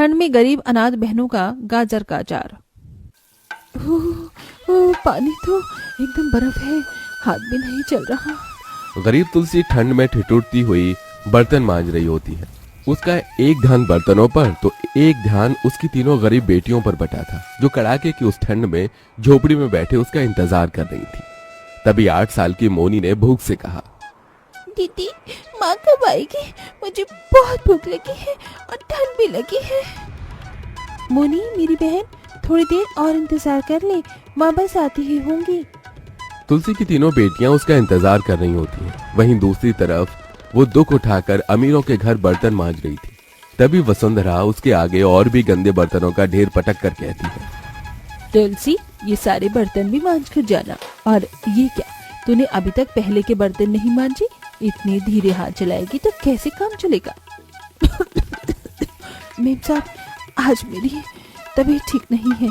ठंड में गरीब अनाथ बहनों का गाजर का अचार। पानी तो एकदम बर्फ है, हाथ भी नहीं चल रहा। गरीब तुलसी ठंड में ठिठुरती हुई बर्तन मांज रही होती है। उसका एक ध्यान बर्तनों पर तो एक ध्यान उसकी तीनों गरीब बेटियों पर बटा था, जो कड़ाके की उस ठंड में झोपड़ी में बैठे उसका इंतजार कर रही थी। तभी 8 साल की मोनी ने भूख से कहा, दीदी, माँ कब आएगी? मुझे बहुत भूख लगी है और ठंड भी लगी है। मोनी मेरी बहन, थोड़ी देर और इंतजार कर ले, माँ बस आती ही होंगी। तुलसी की तीनों बेटियां उसका इंतजार कर रही होती हैं। वहीं दूसरी तरफ वो दुख उठाकर अमीरों के घर बर्तन मांज रही थी। तभी वसुंधरा उसके आगे और भी गंदे बर्तनों का ढेर पटक कर कहती है, तुलसी, ये सारे बर्तन भी मांज कर जाना। और ये क्या, तूने अभी तक पहले के बर्तन नहीं मांजे? इतने धीरे हाथ चलाएगी तो कैसे काम चलेगा? मेम साहब, आज मेरी तबीयत ठीक नहीं है।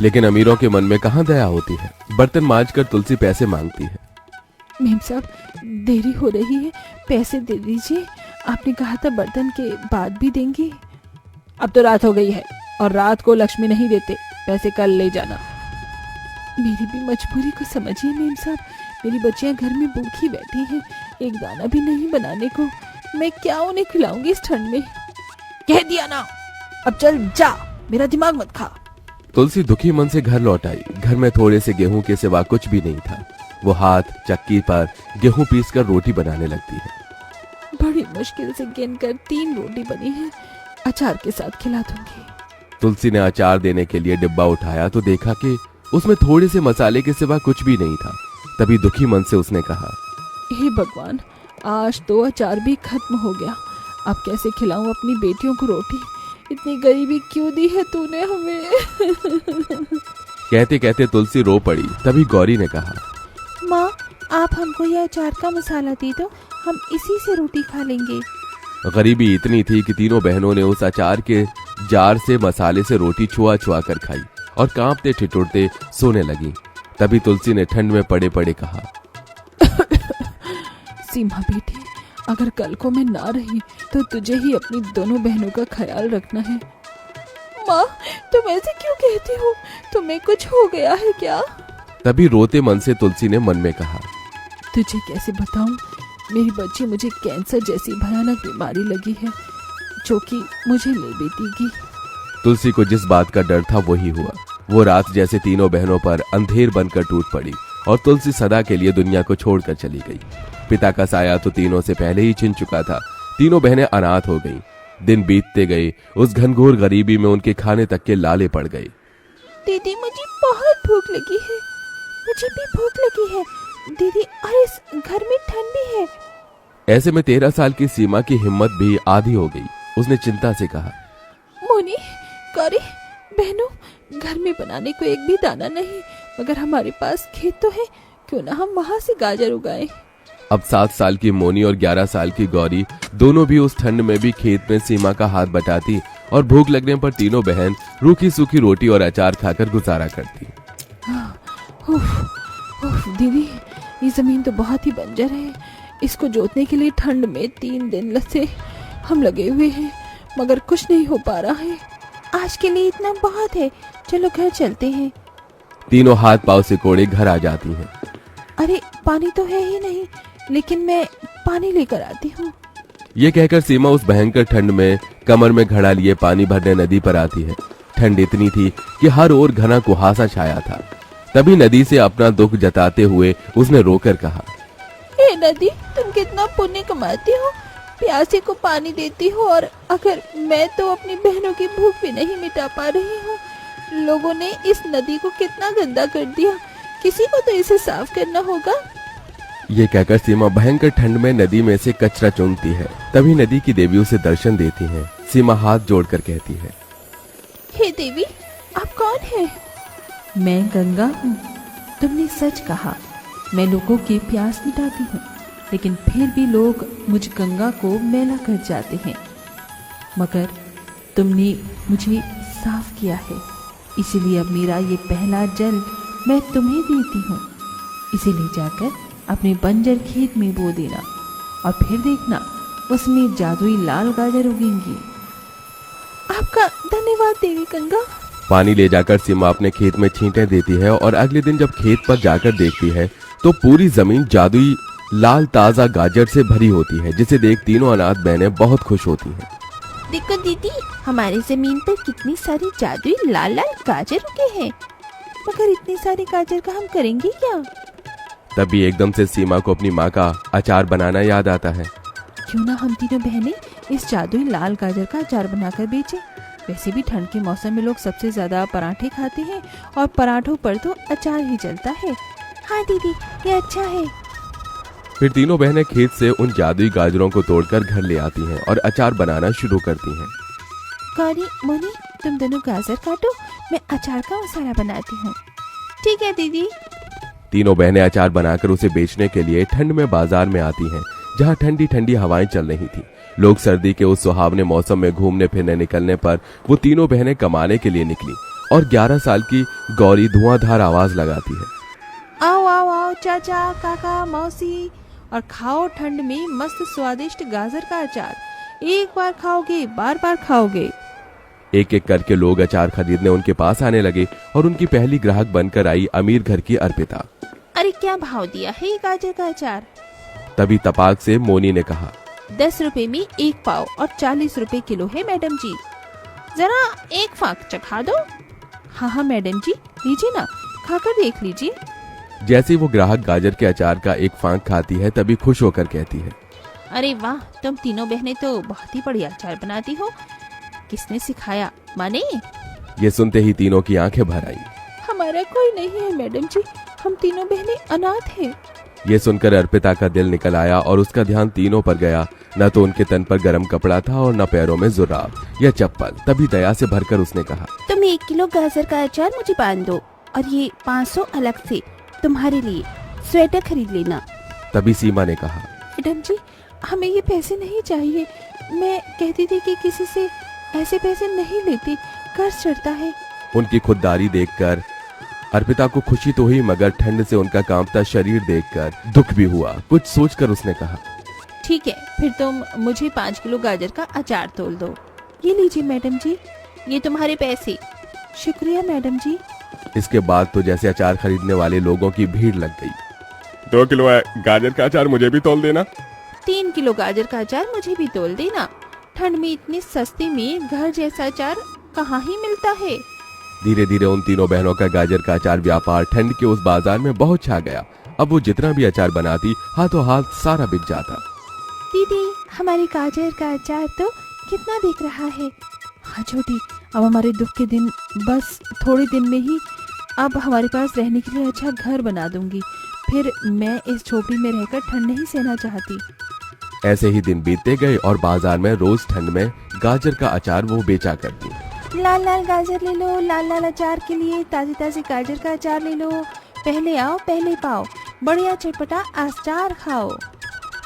लेकिन अमीरों के मन में कहाँ दया होती है। बर्तन मांज कर तुलसी पैसे मांगती है। मेम साहब, देरी हो रही है, पैसे दे दीजिए। आपने कहा था बर्तन के बाद भी देंगे। अब तो रात हो गई है और रात को लक्ष्मी नहीं देते, पैसे कल ले जाना। मेरी भी मजबूरी को समझिए मेम साहब, मेरी बच्चियां घर में भूखी बैठी हैं, एक दाना भी नहीं बनाने को। मैं क्या उन्हें खिलाऊंगी इस ठंड में? कह दिया ना, अब चल जा, मेरा दिमाग मत खा। तुलसी दुखी मन से घर लौट आई। घर में थोड़े से गेहूं के सिवा कुछ भी नहीं था। वो हाथ चक्की पर गेहूं पीसकर रोटी बनाने लगती है। बड़ी मुश्किल से गिनकर 3 रोटी बनी है, अचार के साथ खिला दूंगी। तुलसी ने अचार देने के लिए डिब्बा उठाया तो देखा कि उसमें थोड़े से मसाले के सिवा कुछ भी नहीं था। तभी दुखी मन से उसने कहा, हे भगवान, आज तो अचार भी खत्म हो गया। अब कैसे खिलाऊं अपनी बेटियों को रोटी? इतनी गरीबी क्यों दी है तूने हमें? कहते कहते तुलसी रो पड़ी। तभी गौरी ने कहा, माँ, आप हमको यह अचार का मसाला दे दो, हम इसी से रोटी खा लेंगे। गरीबी इतनी थी कि तीनों बहनों ने उस अचार के जार से मसाले से रोटी छुआ छुआ कर खाई और कांपते ठिठुरते सोने लगी। तभी तुलसी ने ठंड में पड़े पड़े कहा, सीमा बेटी, अगर कल को मैं ना रही तो तुझे ही अपनी दोनों बहनों का ख्याल रखना है। माँ, तुम ऐसे क्यों कहती हो? तुम्हें कुछ हो गया है क्या? तभी रोते मन से तुलसी ने मन में कहा, तुझे कैसे बताऊं, मेरी बच्ची, मुझे कैंसर जैसी भयानक बीमारी लगी है जो कि मुझे ले बेटीगी। तुलसी को जिस बात का डर था वही हुआ। वो रात जैसे तीनों बहनों पर अंधेर बनकर टूट पड़ी और तुलसी सदा के लिए दुनिया को छोड़कर चली गई। पिता का साया तो तीनों से पहले ही छिन चुका था। तीनों बहनें अनाथ हो गईं। दिन बीतते गए, उस घनघोर गरीबी में उनके खाने तक के लाले पड़ गए। दीदी, मुझे बहुत भूख लगी है। मुझे भी भूख लगी है दीदी, और इस घर में ठंड भी है। ऐसे में 13 साल की सीमा की हिम्मत भी आधी हो गई। उसने चिंता से कहा, मोनी, गौरी, बहनों, घर में बनाने को एक भी दाना नहीं, मगर हमारे पास खेत तो है, क्यों ना हम वहाँ से गाजर उगाएं। अब 7 साल की मोनी और 11 साल की गौरी दोनों भी उस ठंड में भी खेत में सीमा का हाथ बटाती और भूख लगने पर तीनों बहन रूखी सूखी रोटी और अचार खाकर गुजारा करती। दीदी, ये जमीन तो बहुत ही बंजर है। इसको जोतने के लिए ठंड में 3 दिन से हम लगे हुए हैं, मगर कुछ नहीं हो पा रहा है। आज के लिए इतना बहुत है, चलो घर चलते हैं। तीनों हाथ पांव से कोड़े घर आ जाती हैं। अरे, पानी तो है ही नहीं, लेकिन मैं पानी लेकर आती हूँ। ये कहकर सीमा उस भयंकर ठंड में कमर में घड़ा लिए पानी भरने नदी पर आती है। ठंड इतनी थी कि हर ओर घना कुहासा छाया था। तभी नदी से अपना दुख जताते हुए उसने रोकर कहा, हे नदी, तुम कितना पुण्य कमाती हो, प्यासे को पानी देती हो, और अगर मैं तो अपनी बहनों की भूख भी नहीं मिटा पा रही हूँ। लोगों ने इस नदी को कितना गंदा कर दिया, किसी को तो इसे साफ करना होगा। ये कहकर सीमा भयंकर ठंड में नदी में से कचरा चुनती है। तभी नदी की देवी उसे दर्शन देती हैं। सीमा हाथ जोड़कर कहती है, हे देवी, आप कौन हैं? मैं गंगा हूँ। तुमने सच कहा, मैं लोगों की प्यास मिटाती हूँ, लेकिन फिर भी लोग मुझ गंगा को मैला कर जाते हैं। मगर तुमने मुझे साफ किया है, इसीलिए अब मेरा ये पहला जल मैं तुम्हें देती हूँ। इसे ले जाकर अपने बंजर खेत में बो देना, और फिर देखना उसमें जादुई लाल गाजर उगेंगी। आपका धन्यवाद देवी गंगा। पानी ले जाकर सीमा अपने खेत में छींटे देती है और अगले दिन जब खेत पर जाकर देखती है तो पूरी जमीन जादुई लाल ताजा गाजर से भरी होती है, जिसे देख तीनों अनाथ बहनें बहुत खुश होती हैं। देखो दीदी, हमारी जमीन पर कितनी सारी जादुई लाल लाल गाजर उगे हैं। मगर इतनी सारी गाजर का हम करेंगे क्या? तभी एकदम से सीमा को अपनी माँ का अचार बनाना याद आता है। क्यों ना हम तीनों बहनें इस जादुई लाल गाजर का अचार बनाकर बेचें। वैसे भी ठंड के मौसम में लोग सबसे ज्यादा पराठे खाते हैं और पराठों पर तो अचार ही चलता है। हाँ दीदी, ये अच्छा है। फिर तीनों बहनें खेत से उन जादुई गाजरों को तोड़कर घर ले आती हैं और अचार बनाना शुरू करती हैं। गौरी, मोनी, तुम दोनों गाजर काटो, मैं अचार का मसाला बनाती हूँ। ठीक है दीदी। तीनों बहनें अचार बनाकर उसे बेचने के लिए ठंड में बाजार में आती हैं, जहाँ ठंडी ठंडी हवाएं चल रही थी। लोग सर्दी के उस सुहावने मौसम में घूमने फिरने निकलने पर वो तीनों बहनें कमाने के लिए निकली और 11 साल की गौरी धुआंधार आवाज लगाती है। आओ आओ आओ चाचा, काका, मौसी, और खाओ ठंड में मस्त स्वादिष्ट गाजर का अचार। एक बार खाओगे बार बार खाओगे। एक एक करके लोग अचार खरीदने उनके पास आने लगे और उनकी पहली ग्राहक बनकर आई अमीर घर की अर्पिता। अरे क्या भाव दिया है ये गाजर का अचार? तभी तपाक से मोनी ने कहा, 10 रुपए में 1 पाव और 40 रुपए किलो है मैडम जी। जरा एक फाक चखा दो। हाँ हाँ मैडम जी, लीजिए ना, खाकर देख लीजिए। जैसे ही वो ग्राहक गाजर के अचार का एक फांक खाती है तभी खुश होकर कहती है, अरे वाह, तुम तीनों बहनें तो बहुत ही बढ़िया अचार बनाती हो। किसने सिखाया? माने? ये सुनते ही तीनों की आंखें भर आईं। हमारा कोई नहीं है मैडम जी, हम तीनों बहनें अनाथ हैं। ये सुनकर अर्पिता का दिल निकल आया और उसका ध्यान तीनों पर गया। न तो उनके तन पर गर्म कपड़ा था और न पैरों में जुराब या चप्पल। तभी दया से भरकर उसने कहा, तुम 1 किलो गाजर का अचार मुझे बांध दो और ये 500 अलग से तुम्हारे लिए स्वेटर खरीद लेना। तभी सीमा ने कहा, मैडम जी, हमें ये पैसे नहीं चाहिए। मैं कहती थी कि किसी से ऐसे पैसे नहीं लेती, कर्ज चढ़ता है। उनकी खुददारी देखकर अर्पिता को खुशी तो हुई, मगर ठंड से उनका कांपता शरीर देखकर दुख भी हुआ। कुछ सोचकर उसने कहा, ठीक है, फिर तुम मुझे 5 किलो गाजर का अचार तोल दो। ये लीजिए मैडम जी, ये तुम्हारे पैसे। शुक्रिया मैडम जी। इसके बाद तो जैसे अचार खरीदने वाले लोगों की भीड़ लग गई। 2 किलो गाजर का अचार मुझे भी तोल देना। 3 किलो गाजर का अचार मुझे भी तोल देना। ठंड में इतनी सस्ते में घर जैसा अचार कहाँ ही मिलता है। धीरे धीरे उन तीनों बहनों का गाजर का अचार व्यापार ठंड के उस बाजार में बहुत छा गया। अब वो जितना भी अचार बनाती, हाथों हाथ सारा बिक जाता। दीदी, हमारी गाजर का अचार तो कितना बिक रहा है। हाँ छोटी, अब हमारे दुख के दिन बस थोड़े दिन में ही अब हमारे पास रहने के लिए अच्छा घर बना दूंगी। फिर मैं इस झोपड़ी में रहकर ठंड नहीं सहना चाहती। ऐसे ही दिन बीतते गए और बाजार में रोज ठंड में गाजर का अचार वो बेचा करती। लाल लाल गाजर ले लो, लाल लाल अचार के लिए ताजी ताजी गाजर का अचार ले लो। पहले आओ पहले पाओ, बढ़िया चटपटा अचार खाओ।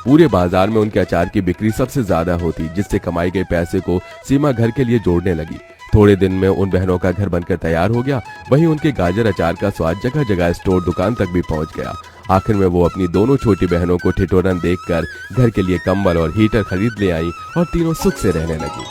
पूरे बाजार में उनके अचार की बिक्री सबसे ज्यादा होती, जिससे कमाई गए पैसे को सीमा घर के लिए जोड़ने लगी। थोड़े दिन में उन बहनों का घर बनकर तैयार हो गया। वहीं उनके गाजर अचार का स्वाद जगह जगह स्टोर दुकान तक भी पहुंच गया। आखिर में वो अपनी दोनों छोटी बहनों को ठिठुरन देखकर घर के लिए कंबल और हीटर खरीद ले आई और तीनों सुख से रहने लगी।